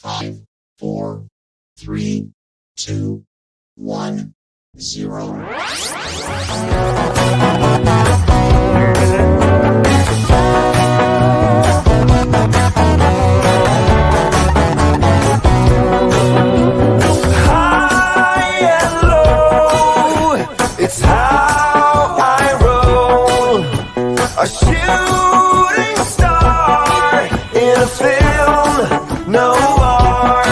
5, 4, 3, 2, 1, 0. It's how I roll, a shooting star in a film noir.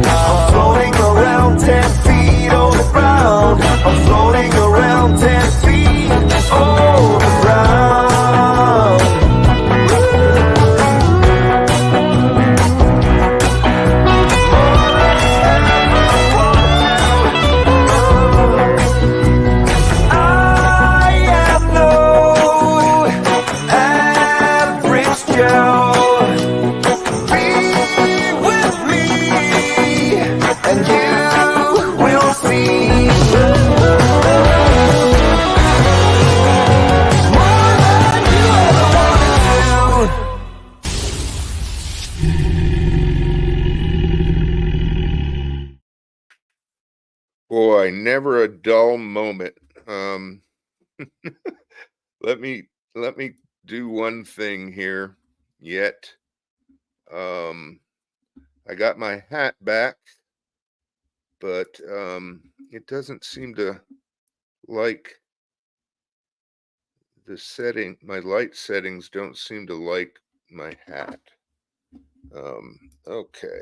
I'm floating around 10 feet on the ground. I'm floating around 10 feet on the ground. Boy, never a dull moment. Let me do one thing here yet. I got my hat back, but it doesn't seem to like the setting. My light settings don't seem to like my hat. Okay.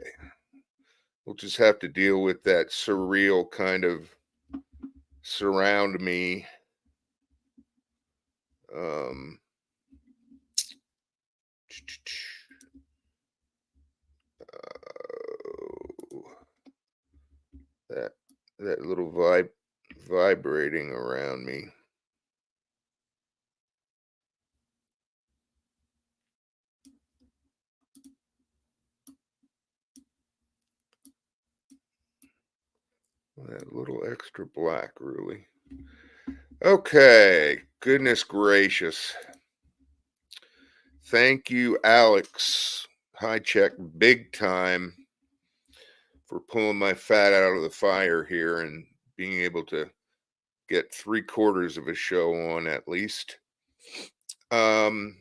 We'll just have to deal with that surreal kind of surround me. That little vibrating around me. That little extra black, really. Okay, goodness gracious. Thank you, Alex. High check, big time, for pulling my fat out of the fire here and being able to get 3/4 of a show on at least. Gonna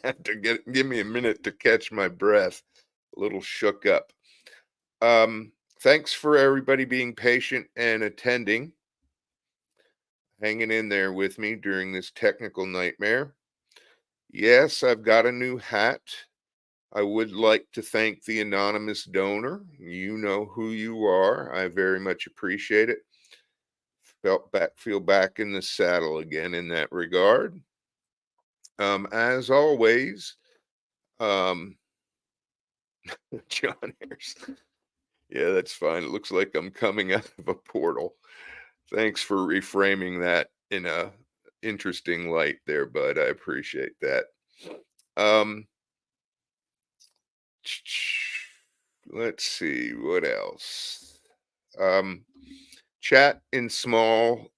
have to give me a minute to catch my breath. A little shook up. Thanks for everybody being patient and attending, hanging in there with me during this technical nightmare. Yes, I've got a new hat. I would like to thank the anonymous donor. You know who you are. I very much appreciate it. Feel back in the saddle again in that regard. As always, John Ayers. Yeah, that's fine. It looks like I'm coming out of a portal. Thanks for reframing that in a interesting light there, bud. I appreciate that. Let's see what else. Chat in small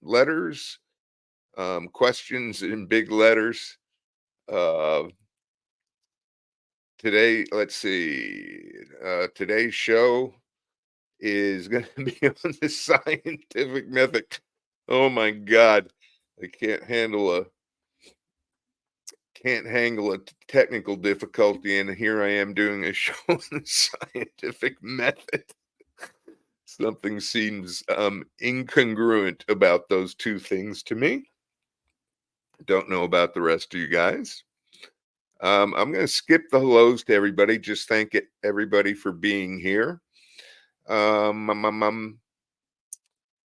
letters, questions in big letters. Today, let's see. Today's show is going to be on the scientific method. Oh my God, I can't handle a technical difficulty, and here I am doing a show on the scientific method. Something seems incongruent about those two things to me. Don't know about the rest of you guys. I'm going to skip the hellos to everybody. Just thank everybody for being here.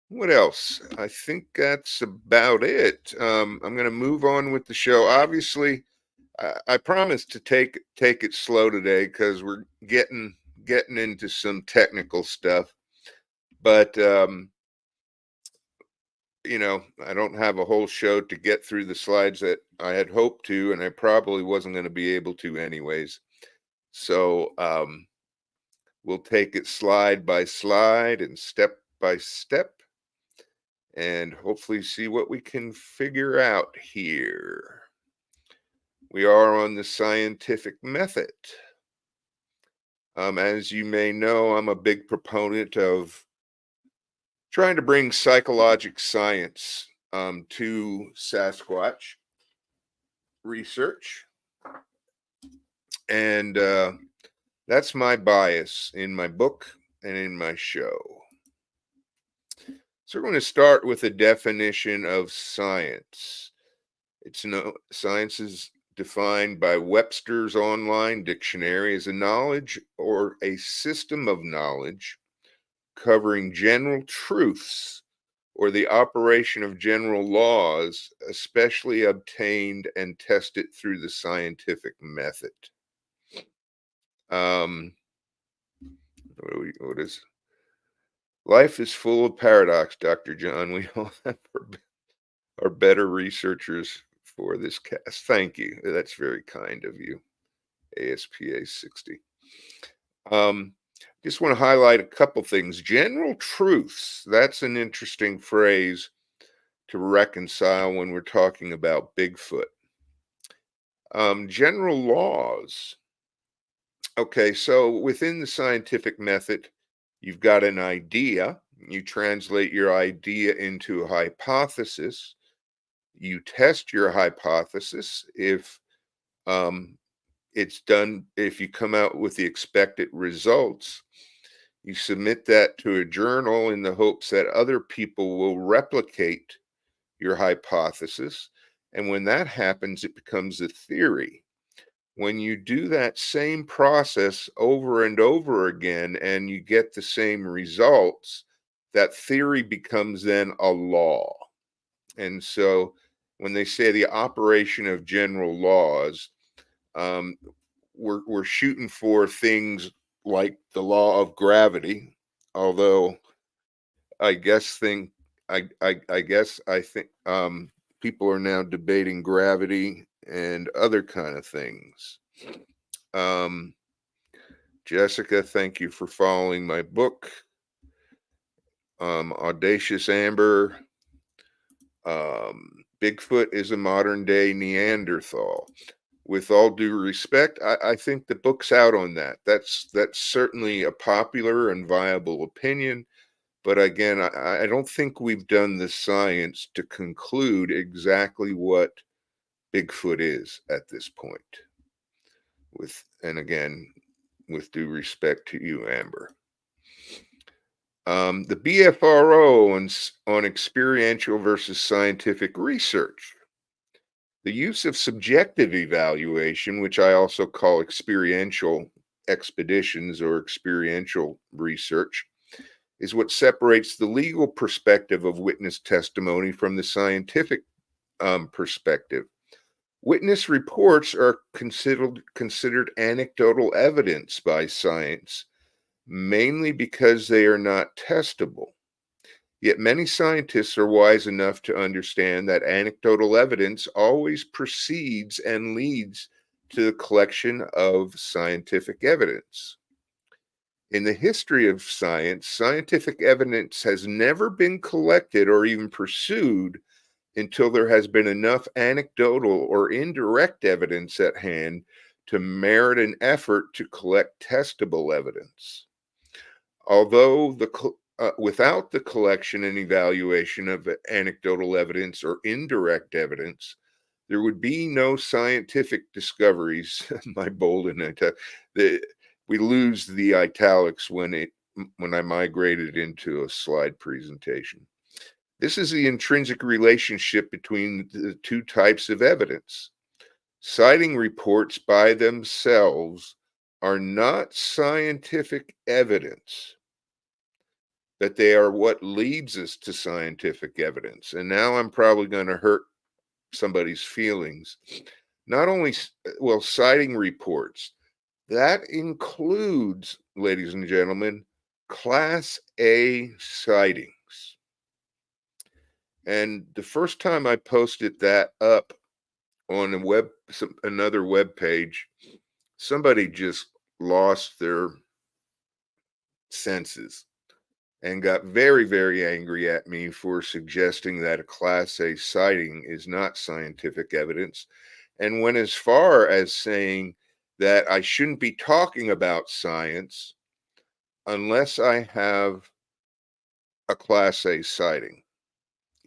What else? I think that's about it. I'm going to move on with the show. Obviously, I promised to take it slow today because we're getting into some technical stuff. But you know, I don't have a whole show to get through the slides that I had hoped to, and I probably wasn't going to be able to anyways. So we'll take it slide by slide and step by step, and hopefully see what we can figure out here. We are on the scientific method. As you may know, I'm a big proponent of trying to bring psychologic science to Sasquatch research. And that's my bias in my book and in my show. So we're going to start with a definition of science. Science is defined by Webster's Online Dictionary as a knowledge or a system of knowledge covering general truths or the operation of general laws, especially obtained and tested through the scientific method. What is life is full of paradox, Dr. John. We all are better researchers for this cast. Thank you. That's very kind of you, ASPA 60. Just want to highlight a couple things. General truths, that's an interesting phrase to reconcile when we're talking about Bigfoot. General laws. Okay, so within the scientific method, you've got an idea. You translate your idea into a hypothesis. You test your hypothesis. If it's done, if you come out with the expected results, you submit that to a journal in the hopes that other people will replicate your hypothesis. And when that happens, it becomes a theory. When you do that same process over and over again and you get the same results, that theory becomes then a law. And so when they say the operation of general laws, we're shooting for things like the law of gravity, although I think people are now debating gravity and other kind of things. Jessica, thank you for following my book. Audacious Amber, Bigfoot is a modern day Neanderthal. With all due respect, I think the book's out on that. That's certainly a popular and viable opinion. But again, I don't think we've done the science to conclude exactly what Bigfoot is at this point. And again, with due respect to you, Amber. The BFRO on experiential versus scientific research. The use of subjective evaluation, which I also call experiential expeditions or experiential research, is what separates the legal perspective of witness testimony from the scientific perspective. Witness reports are considered anecdotal evidence by science, mainly because they are not testable. Yet many scientists are wise enough to understand that anecdotal evidence always precedes and leads to the collection of scientific evidence. In the history of science, scientific evidence has never been collected or even pursued until there has been enough anecdotal or indirect evidence at hand to merit an effort to collect testable evidence. Although without the collection and evaluation of anecdotal evidence or indirect evidence, there would be no scientific discoveries. My bold and we lose the italics when I migrated into a slide presentation. This is the intrinsic relationship between the two types of evidence. Sighting reports by themselves are not scientific evidence, but they are what leads us to scientific evidence. And now I'm probably going to hurt somebody's feelings. Not only, sighting reports, that includes, ladies and gentlemen, Class A sightings. And the first time I posted that up on another web page, somebody just lost their senses and got very, very angry at me for suggesting that a Class A sighting is not scientific evidence, and went as far as saying that I shouldn't be talking about science unless I have a Class A sighting,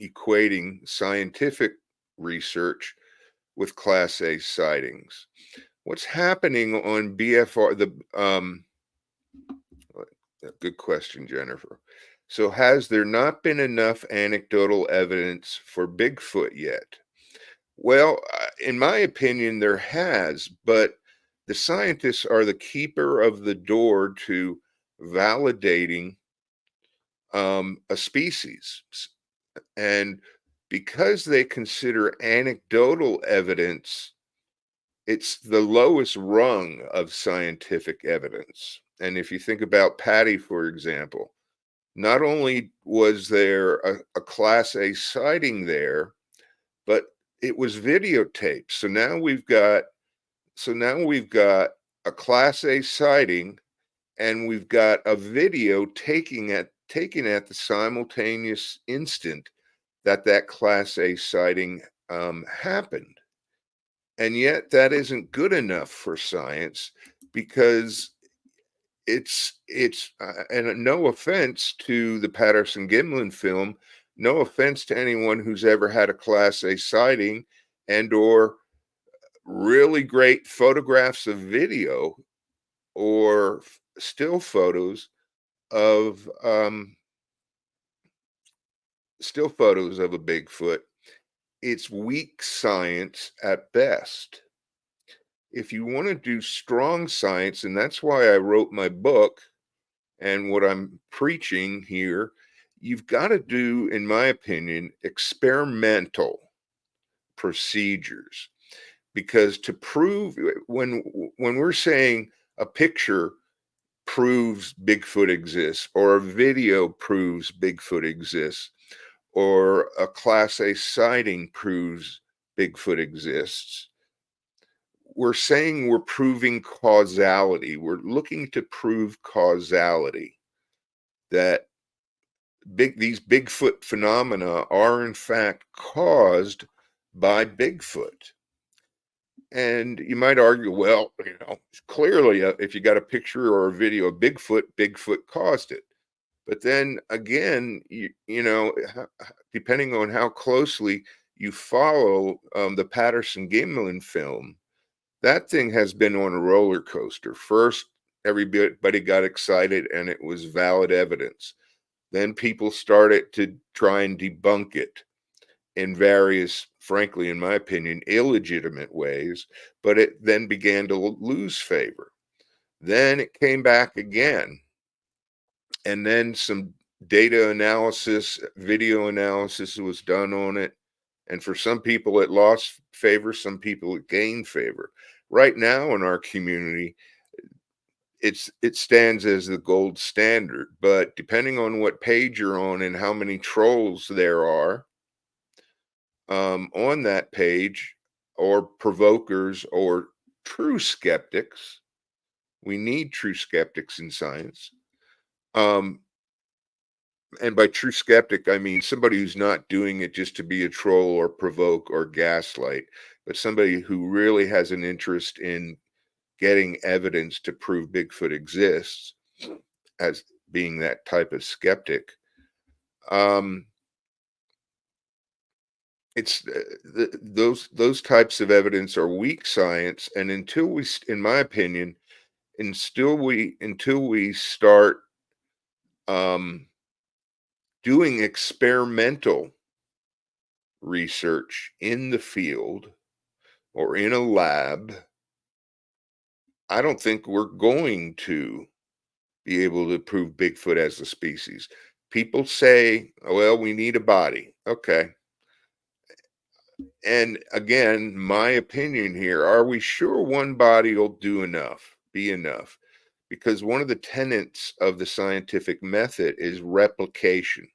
equating scientific research with Class A sightings. What's happening on BFR? Good question, Jennifer. So, has there not been enough anecdotal evidence for Bigfoot yet? Well, in my opinion, there has, but the scientists are the keeper of the door to validating a species. And because they consider anecdotal evidence, it's the lowest rung of scientific evidence. And if you think about Patty, for example, not only was there a Class A sighting there, but it was videotaped. So now we've got a Class A sighting, and we've got a video taken at the simultaneous instant that Class A sighting happened. And yet that isn't good enough for science, because it's and no offense to the Patterson Gimlin film, no offense to anyone who's ever had a Class A sighting and or really great photographs of video or still photos of a Bigfoot. It's weak science at best. If you want to do strong science, and that's why I wrote my book and what I'm preaching here, you've got to do, in my opinion, experimental procedures. Because to prove, when we're saying a picture proves Bigfoot exists, or a video proves Bigfoot exists, or a Class A sighting proves Bigfoot exists, we're saying we're proving causality. We're looking to prove causality, that these Bigfoot phenomena are in fact caused by Bigfoot. And you might argue, well, clearly, if you got a picture or a video of Bigfoot caused it. But then again, depending on how closely you follow the Patterson Gimlin film, that thing has been on a roller coaster. First, everybody got excited and it was valid evidence. Then people started to try and debunk it in various, frankly, in my opinion, illegitimate ways, but it then began to lose favor. Then it came back again. And then some data analysis, video analysis was done on it. And for some people, it lost favor. Some people, it gained favor. Right now in our community, it stands as the gold standard. But depending on what page you're on and how many trolls there are on that page, or provokers, or true skeptics, we need true skeptics in science. And by true skeptic, I mean somebody who's not doing it just to be a troll or provoke or gaslight, but somebody who really has an interest in getting evidence to prove Bigfoot exists, as being that type of skeptic. It's those types of evidence are weak science, and until we, in my opinion, until we start doing experimental research in the field or in a lab, I don't think we're going to be able to prove Bigfoot as a species. People say, well, we need a body. Okay. And again, my opinion here, are we sure one body will be enough? Because one of the tenets of the scientific method is replication.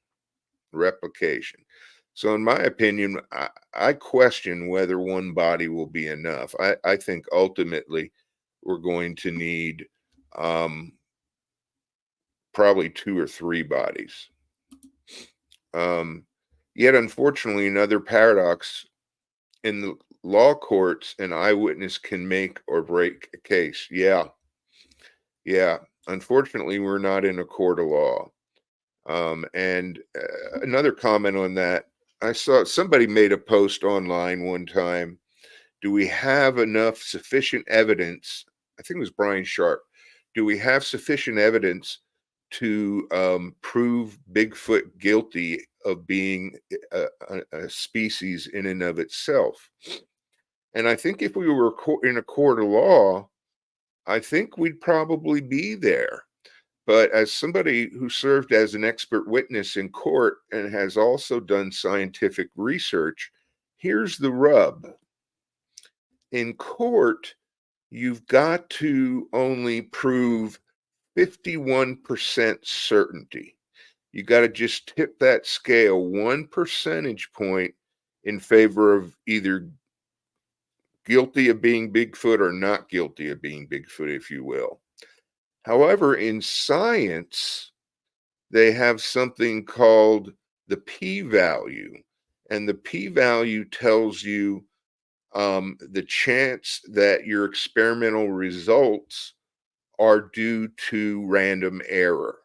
So in my opinion, I question whether one body will be enough. I think ultimately we're going to need probably 2 or 3 bodies. Yet unfortunately, another paradox in the law courts, an eyewitness can make or break a case. Yeah. Unfortunately, we're not in a court of law. And another comment on that, I saw somebody made a post online one time. Do we have enough sufficient evidence? I think it was Brian Sharp. Do we have sufficient evidence to prove Bigfoot guilty of being a species in and of itself? And I think if we were in a court of law, I think we'd probably be there. But as somebody who served as an expert witness in court and has also done scientific research, here's the rub. In court, you've got to only prove 51% certainty. You got to just tip that scale 1 percentage point in favor of either guilty of being Bigfoot or not guilty of being Bigfoot, if you will. However, in science, they have something called the p-value, and the p-value tells you the chance that your experimental results are due to random error.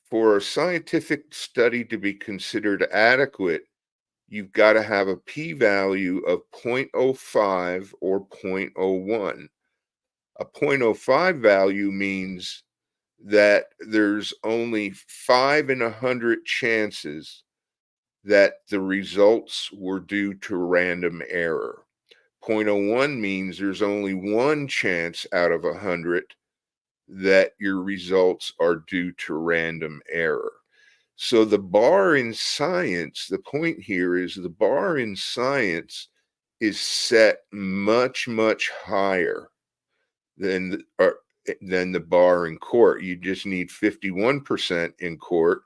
For a scientific study to be considered adequate, you've got to have a p-value of 0.05 or 0.01. A 0.05 value means that there's only 5 in 100 chances that the results were due to random error. 0.01 means there's only 1 chance out of 100 that your results are due to random error. So the bar in science, the point here is the bar in science is set much, much higher than the bar in court. You just need 51% in court,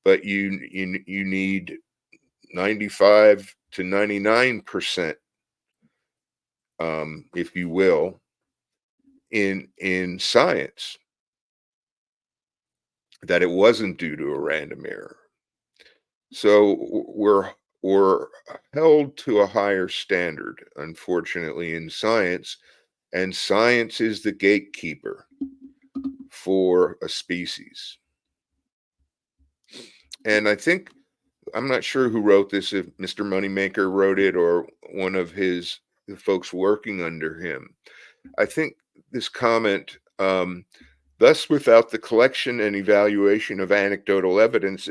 but you need 95 to 99%, if you will, in science, that it wasn't due to a random error. So we're held to a higher standard, unfortunately, in science, and science is the gatekeeper for a species. And I think, I'm not sure who wrote this, if Mr. Moneymaker wrote it or one of the folks working under him. I think this comment, thus without the collection and evaluation of anecdotal evidence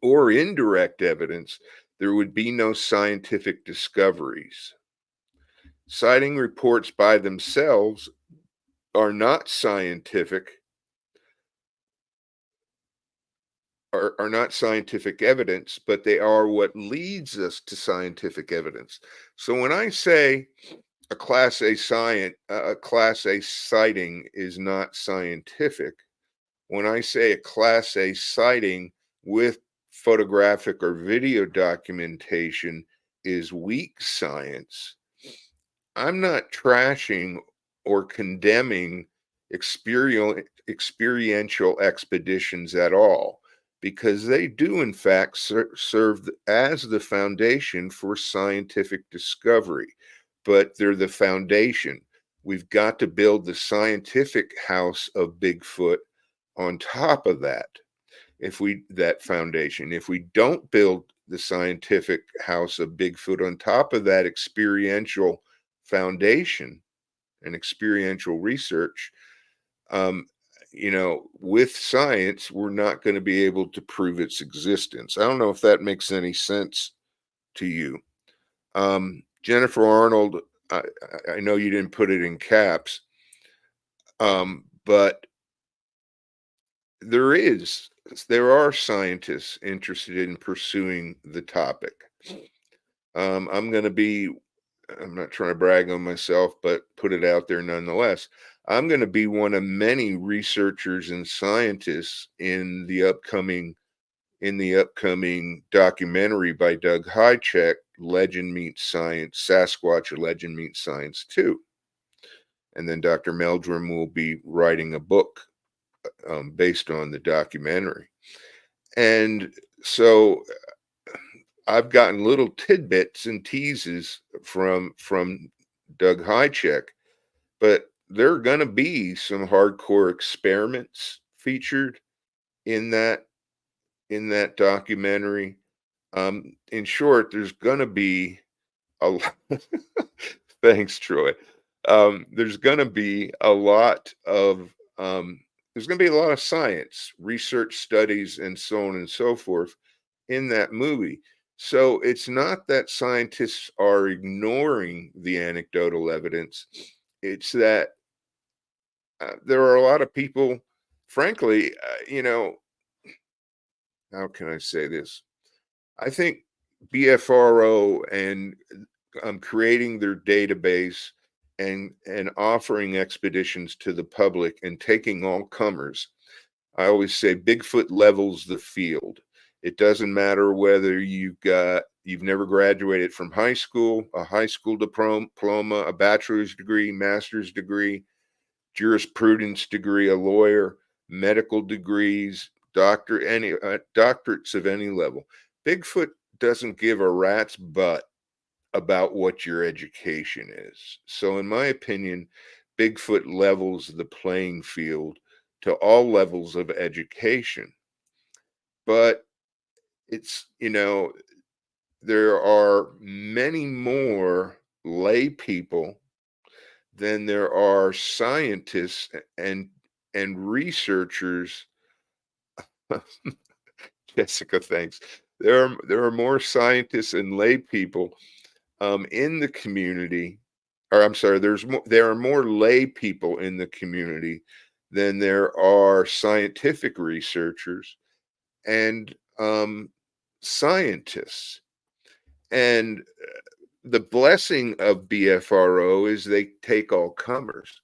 or indirect evidence, there would be no scientific discoveries. Citing reports by themselves are not scientific, are not scientific evidence, but they are what leads us to scientific evidence. So when I say a Class A sighting is not scientific, when I say a Class A sighting with photographic or video documentation is weak science, I'm not trashing or condemning experiential expeditions at all, because they do in fact serve as the foundation for scientific discovery, but they're the foundation. We've got to build the scientific house of Bigfoot on top of that. That foundation, if we don't build the scientific house of Bigfoot on top of that experiential foundation and experiential research, with science, we're not going to be able to prove its existence. I don't know if that makes any sense to you. Jennifer Arnold, I know you didn't put it in caps, but there are scientists interested in pursuing the topic. I'm not trying to brag on myself, but put it out there nonetheless. I'm going to be one of many researchers and scientists in the upcoming documentary by Doug Hychek, Legend Meets Science, Sasquatch, A Legend Meets Science 2. And then Dr. Meldrum will be writing a book based on the documentary. And so I've gotten little tidbits and teases from Doug Hychek, but there are going to be some hardcore experiments featured in that documentary. In short, there's going to be a lot. Thanks, Troy. There's going to be a lot of there's going to be a lot of science, research studies, and so on and so forth in that movie. So it's not that scientists are ignoring the anecdotal evidence. It's that there are a lot of people, frankly, how can I say this? I think BFRO and creating their database and offering expeditions to the public and taking all comers. I always say Bigfoot levels the field. It doesn't matter whether you've never graduated from high school, a high school diploma, a bachelor's degree, master's degree, jurisprudence degree, a lawyer, medical degrees, doctorates of any level. Bigfoot doesn't give a rat's butt about what your education is. So in my opinion, Bigfoot levels the playing field to all levels of education. But it's, there are many more lay people than there are scientists and researchers. Jessica, thanks. There are more scientists and lay people in the community, or I'm sorry, there are more lay people in the community than there are scientific researchers and scientists. And the blessing of BFRO is they take all comers.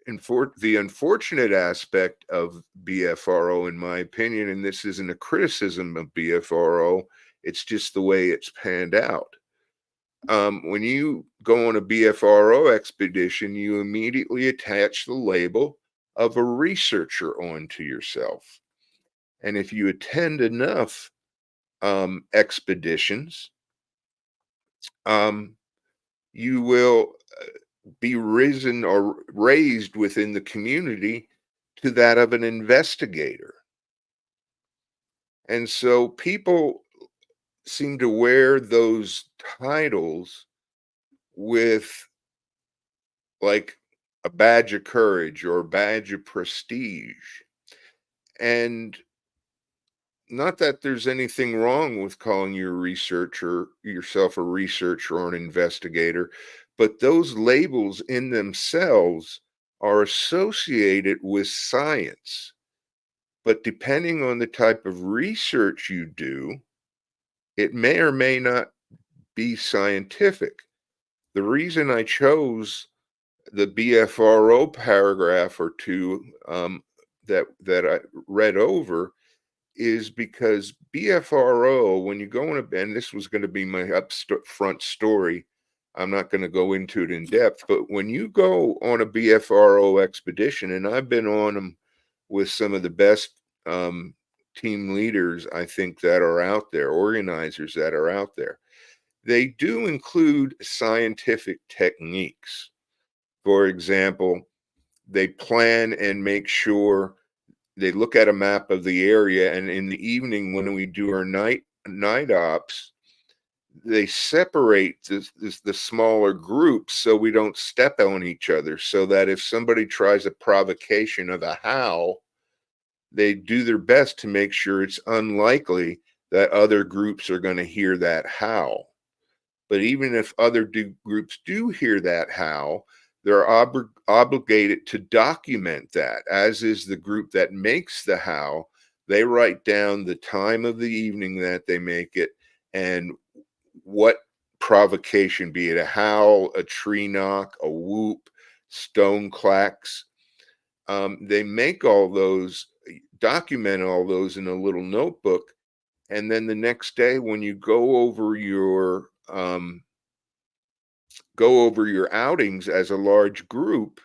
The unfortunate aspect of BFRO, in my opinion, and this isn't a criticism of BFRO, it's just the way it's panned out. When you go on a BFRO expedition, you immediately attach the label of a researcher onto yourself. And if you attend enough expeditions, you will be risen or raised within the community to that of an investigator. And so people seem to wear those titles with like a badge of courage or a badge of prestige. And not that there's anything wrong with calling yourself a researcher or an investigator, but those labels in themselves are associated with science. But depending on the type of research you do, it may or may not be scientific. The reason I chose the BFRO paragraph or two that I read over is because BFRO, when you go on and this was going to be my upfront story, I'm not going to go into it in depth, but when you go on a BFRO expedition, and I've been on them with some of the best team leaders, I think, that are out there, organizers that are out there, they do include scientific techniques. For example, they plan and make sure they look at a map of the area, and in the evening when we do our night ops, they separate the smaller groups so we don't step on each other, so that if somebody tries a provocation of a howl, they do their best to make sure it's unlikely that other groups are going to hear that howl. But even if other groups do hear that howl, they're obligated to document that, as is the group that makes the howl. They write down the time of the evening that they make it and what provocation, be it a howl, a tree knock, a whoop, stone clacks. They make all those, document all those in a little notebook. And then the next day when you go over your outings as a large group,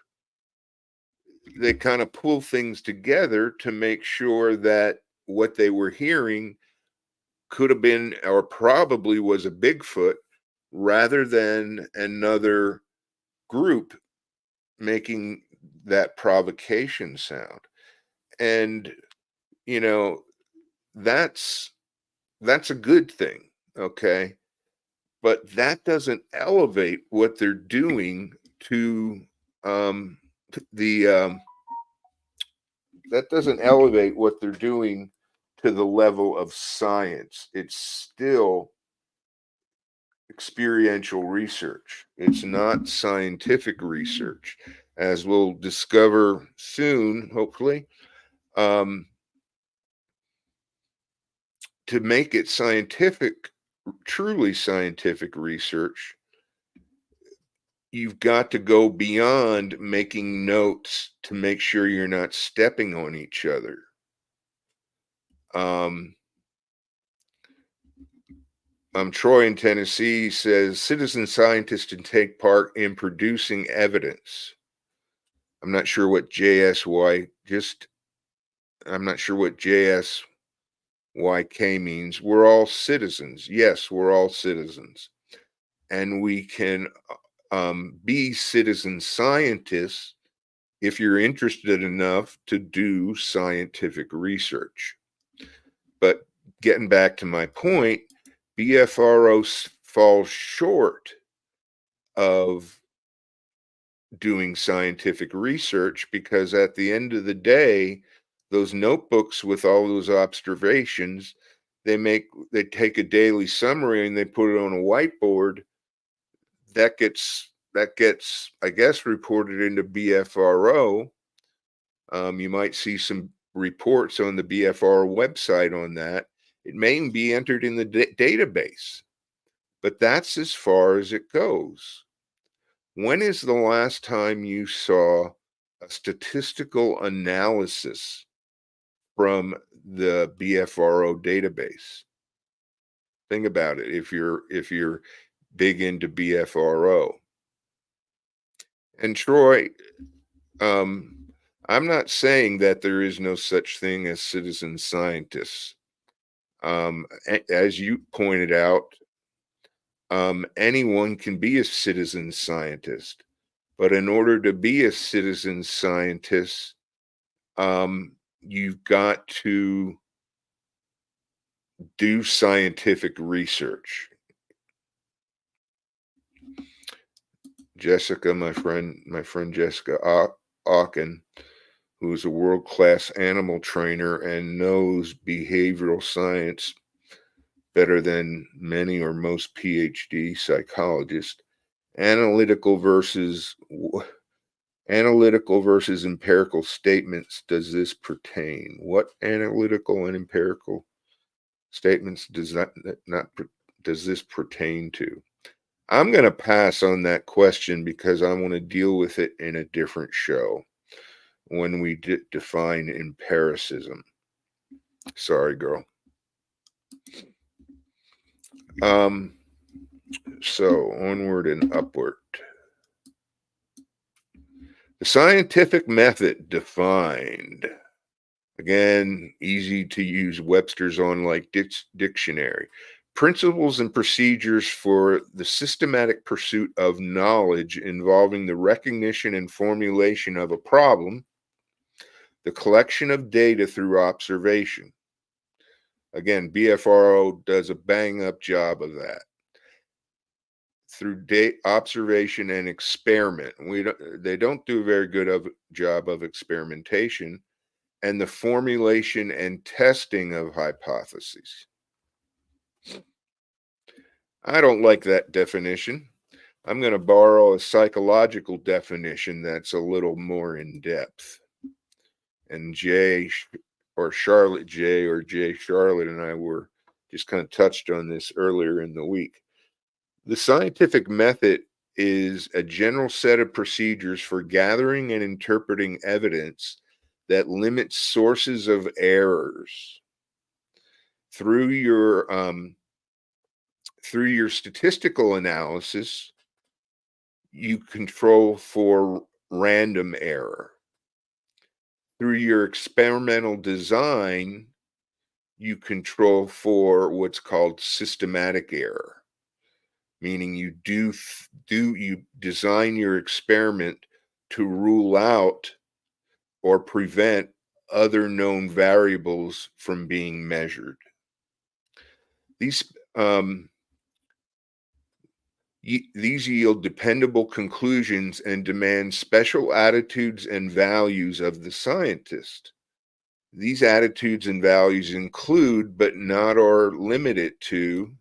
they kind of pull things together to make sure that what they were hearing could have been or probably was a Bigfoot rather than another group making that provocation sound. And, you know, that's a good thing, okay? But that doesn't elevate what they're doing to the that doesn't elevate what they're doing to the level of science. It's still experiential research. It's not scientific research, as we'll discover soon, hopefully. To make it scientific, truly scientific research, you've got to go beyond making notes to make sure you're not stepping on each other. Troy in Tennessee says citizen scientists can take part in producing evidence. I'm not sure what JSYK means. We're all citizens. Yes, we're all citizens. And we can be citizen scientists if you're interested enough to do scientific research. But getting back to my point, BFRO falls short of doing scientific research because at the end of the day, those notebooks with all those observations, they take a daily summary and they put it on a whiteboard. That gets, I guess, reported into BFRO. You might see some reports on the BFR website on that. It may be entered in the database, but that's as far as it goes. When is the last time you saw a statistical analysis from the BFRO database? Think about it if you're big into BFRO. And Troy, I'm not saying that there is no such thing as citizen scientists. As you pointed out, anyone can be a citizen scientist, but in order to be a citizen scientist, you've got to do scientific research. Jessica, my friend Jessica Aachen, who is a world-class animal trainer and knows behavioral science better than many or most PhD psychologists. Analytical versus empirical statements does this pertain? What analytical and empirical statements does this pertain to? I'm going to pass on that question because I want to deal with it in a different show when we define empiricism. Sorry, girl. So onward and upward. The scientific method defined. Again, easy to use Webster's Online Dictionary. Principles and procedures for the systematic pursuit of knowledge involving the recognition and formulation of a problem, the collection of data through observation. Again, BFRO does a bang-up job of that. Through observation and experiment. They don't do a very good job of experimentation, and the formulation and testing of hypotheses. I don't like that definition. I'm going to borrow a psychological definition that's a little more in depth. And Charlotte and I were just kind of touched on this earlier in the week. The scientific method is a general set of procedures for gathering and interpreting evidence that limits sources of errors. Through your statistical analysis, you control for random error. Through your experimental design, you control for what's called systematic error, meaning you design your experiment to rule out or prevent other known variables from being measured. These yield dependable conclusions and demand special attitudes and values of the scientist. These attitudes and values include, but not are limited to,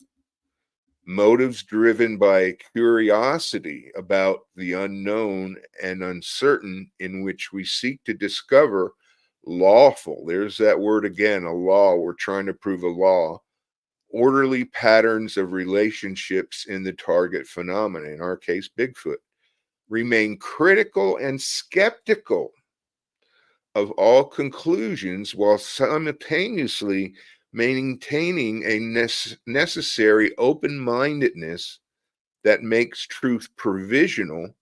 motives driven by curiosity about the unknown and uncertain, in which we seek to discover lawful, there's that word again, a law, we're trying to prove a law, orderly patterns of relationships in the target phenomena, in our case, Bigfoot. Remain critical and skeptical of all conclusions while simultaneously maintaining a necessary open-mindedness that makes truth provisional,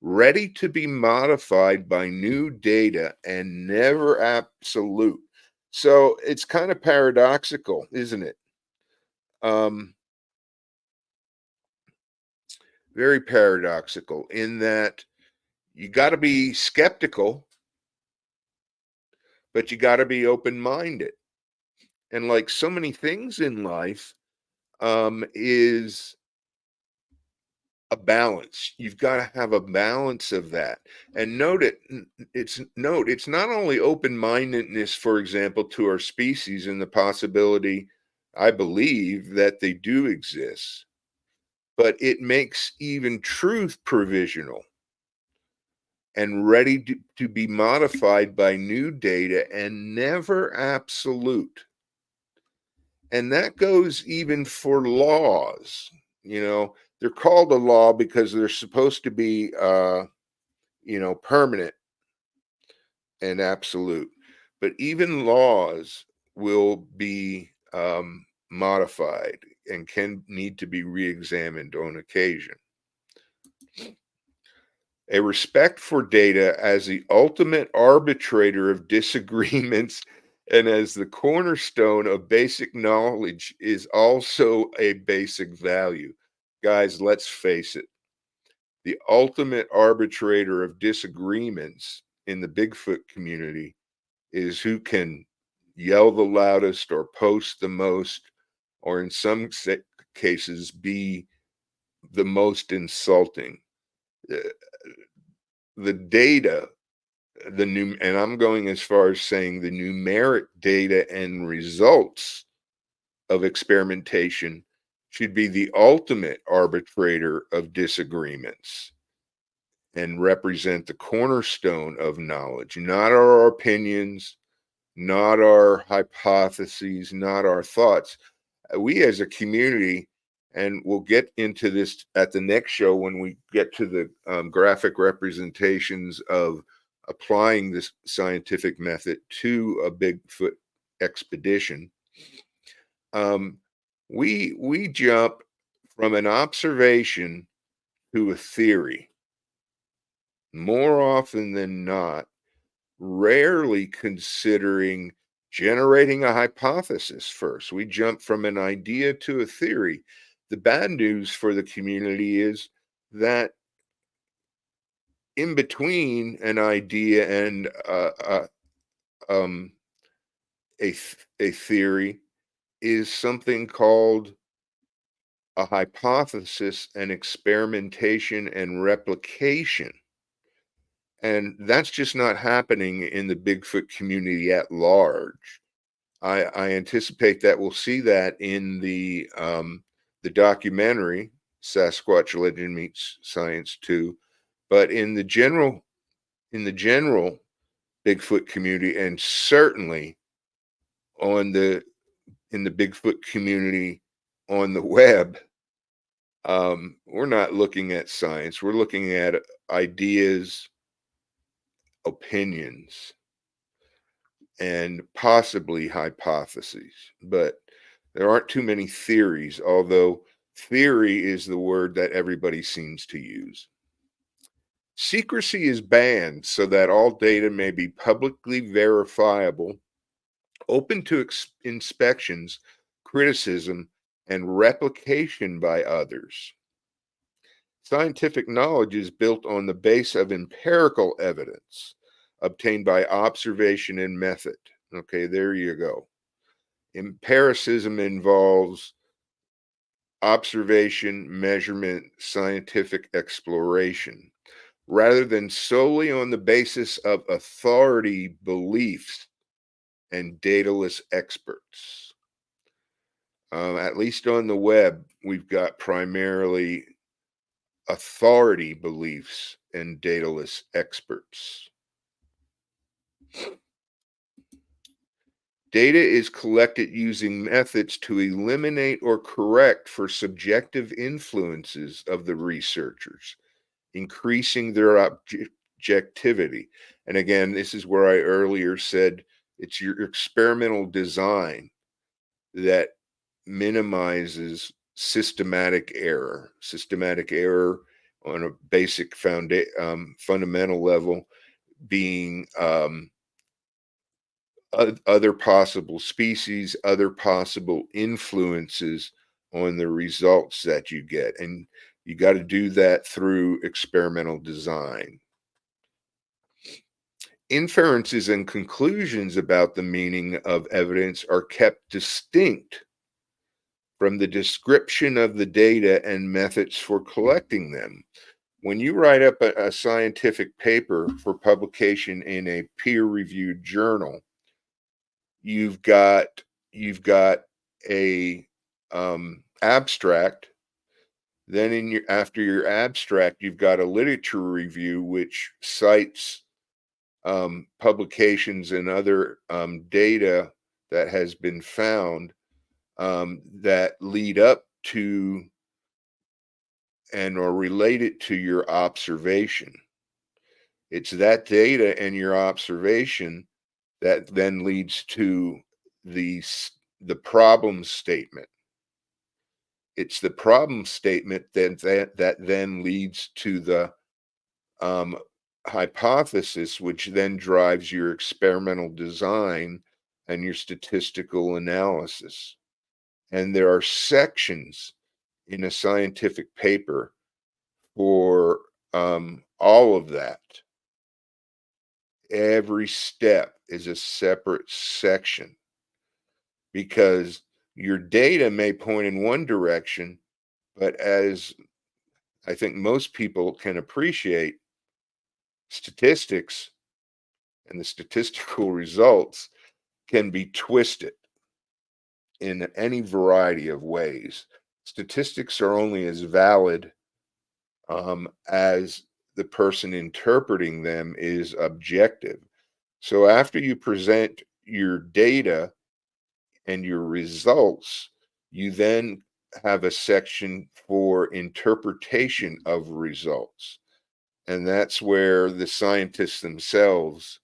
ready to be modified by new data, and never absolute. So it's kind of paradoxical, isn't it? Very paradoxical in that you got to be skeptical, but you got to be open-minded. And like so many things in life, is a balance. You've got to have a balance of that. And it's not only open-mindedness, for example, to our species and the possibility, I believe, that they do exist, but it makes even truth provisional and ready to be modified by new data and never absolute. And that goes even for laws. They're called a law because they're supposed to be, permanent and absolute. But even laws will be modified and can need to be re-examined on occasion. A respect for data as the ultimate arbitrator of disagreements and as the cornerstone of basic knowledge is also a basic value. Guys, let's face it. The ultimate arbitrator of disagreements in the Bigfoot community is who can yell the loudest or post the most, or in some cases be the most insulting. The data, and I'm going as far as saying the numeric data and results of experimentation should be the ultimate arbitrator of disagreements and represent the cornerstone of knowledge, not our opinions, not our hypotheses, not our thoughts. We as a community, and we'll get into this at the next show when we get to the graphic representations of applying this scientific method to a Bigfoot expedition. We jump from an observation to a theory more often than not, rarely considering generating a hypothesis first. We jump from an idea to a theory. The bad news for the community is that in between an idea and a theory is something called a hypothesis and experimentation and replication. And that's just not happening in the Bigfoot community at large. I anticipate that we'll see that in the documentary Sasquatch Legend Meets Science 2, but in the general Bigfoot community, and certainly in the Bigfoot community on the web, we're not looking at science. We're looking at ideas, opinions, and possibly hypotheses, but there aren't too many theories, although theory is the word that everybody seems to use. Secrecy is banned so that all data may be publicly verifiable open to inspections, criticism, and replication by others. Scientific knowledge is built on the base of empirical evidence obtained by observation and method. Okay, there you go. Empiricism involves observation, measurement, scientific exploration, rather than solely on the basis of authority beliefs and dataless experts. At least on the web, we've got primarily authority beliefs and dataless experts. Data is collected using methods to eliminate or correct for subjective influences of the researchers, increasing their objectivity. And again, this is where I earlier said it's your experimental design that minimizes systematic error. Systematic error on a basic fundamental level being other possible species, other possible influences on the results that you get. And you got to do that through experimental design. Inferences and conclusions about the meaning of evidence are kept distinct from the description of the data and methods for collecting them. When you write up a scientific paper for publication in a peer-reviewed journal, you've got a abstract. Then after your abstract, you've got a literature review which cites publications and other data that has been found that lead up to and are related to your observation. It's that data and your observation that then leads to the problem statement. It's the problem statement that then leads to the hypothesis, which then drives your experimental design and your statistical analysis. And there are sections in a scientific paper for all of that. Every step is a separate section because your data may point in one direction, but as I think most people can appreciate, statistics and the statistical results can be twisted in any variety of ways. Statistics are only as valid as the person interpreting them is objective. So after you present your data and your results, you then have a section for interpretation of results. And that's where the scientists themselves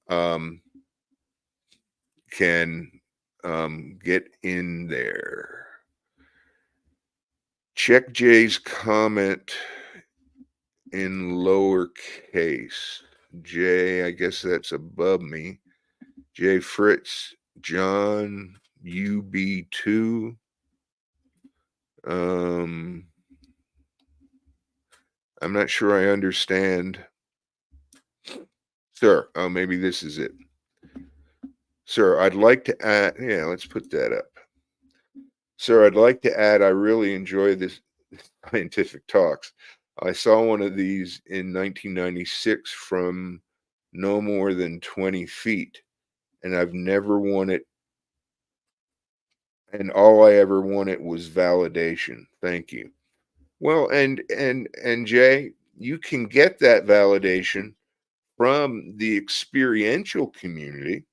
can get in there. Check Jay's comment in lowercase. J, I guess that's above me. J Fritz, John, UB2. I'm not sure I understand. Sir, oh, maybe this is it. Sir, I'd like to add, yeah, let's put that up. Sir, I'd like to add, I really enjoy this scientific talks. I saw one of these in 1996 from no more than 20 feet, and I've never wanted, and all I ever wanted was validation. Thank you. Well, and Jay, you can get that validation from the experiential community,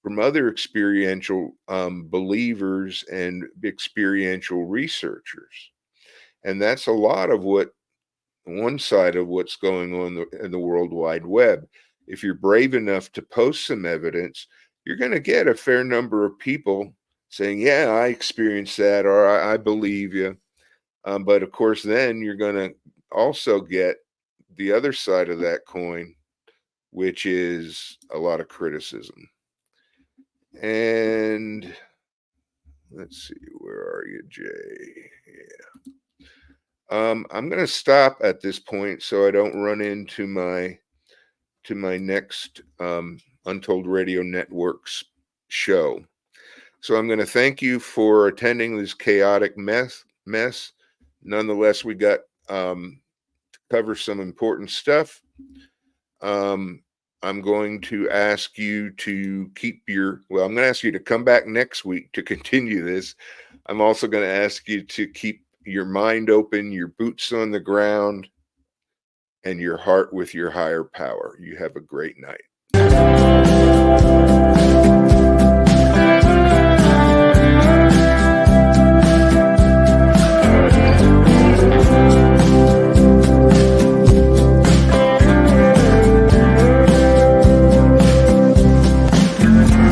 from other experiential believers and experiential researchers. And that's a lot of what one side of what's going on in the World Wide Web. If you're brave enough to post some evidence, you're going to get a fair number of people saying, yeah, I experienced that, or I believe you. But of course, then you're going to also get the other side of that coin, which is a lot of criticism. And let's see, where are you, Jay? Yeah. I'm going to stop at this point so I don't run into my next Untold Radio Network's show. So I'm going to thank you for attending this chaotic mess. Nonetheless, we got to cover some important stuff. I'm going to ask you to I'm going to ask you to come back next week to continue this. I'm also going to ask you to keep your mind open, your boots on the ground, and your heart with your higher power. You have a great night.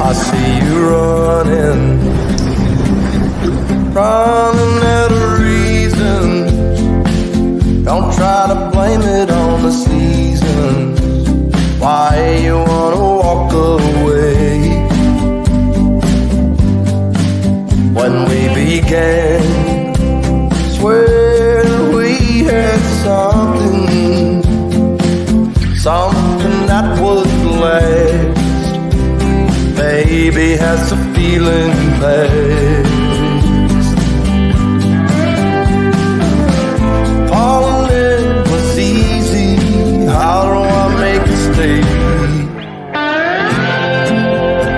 I see you running out of reason. Don't try to blame it on the season. Why you wanna walk away? When we began, swear we had something that would last. Baby, has the feeling passed? Falling in was easy. How do I make it stay?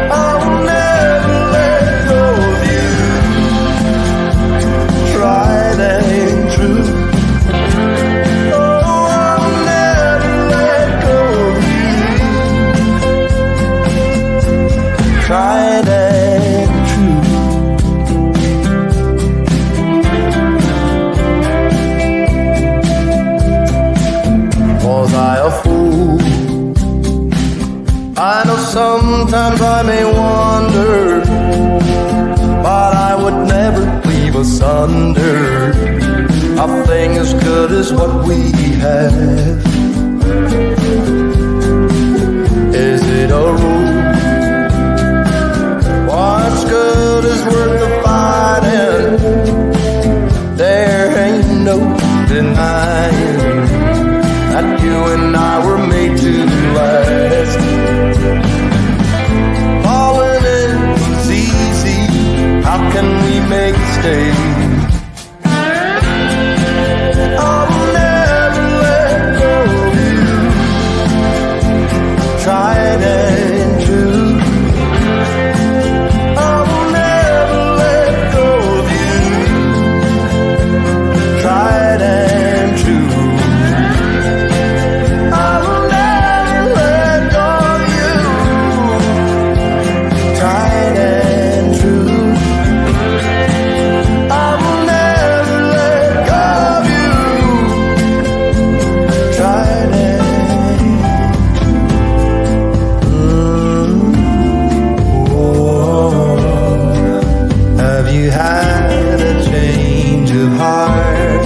I'll never let go of you. Tried and true. Oh, I'll never let go of you. Tried and true. Was I a fool? I know sometimes I may wonder, but I would never leave asunder a thing as good as what we have. Is it a rule? What's good is worth the fighting. There ain't no denying that you and I were made to last. Falling in was easy. How can we make it stay? I'll never let go of you. Tried and true. I'll never let go of you. Tried and true. I'll never let go of you. Tried and true. I'll never let go of you. Tried and Have you had a change of heart?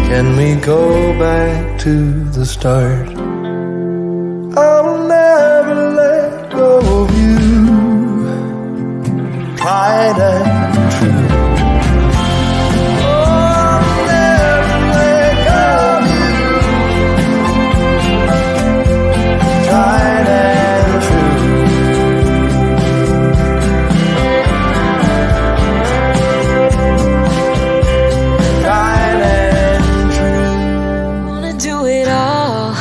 Can we go back to the start? I'll never let go of you. Tried and true. I'll never let go of you. Tried and true. Tried and true. Wanna do it all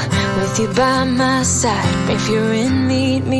with you by my side. If you're in, meet me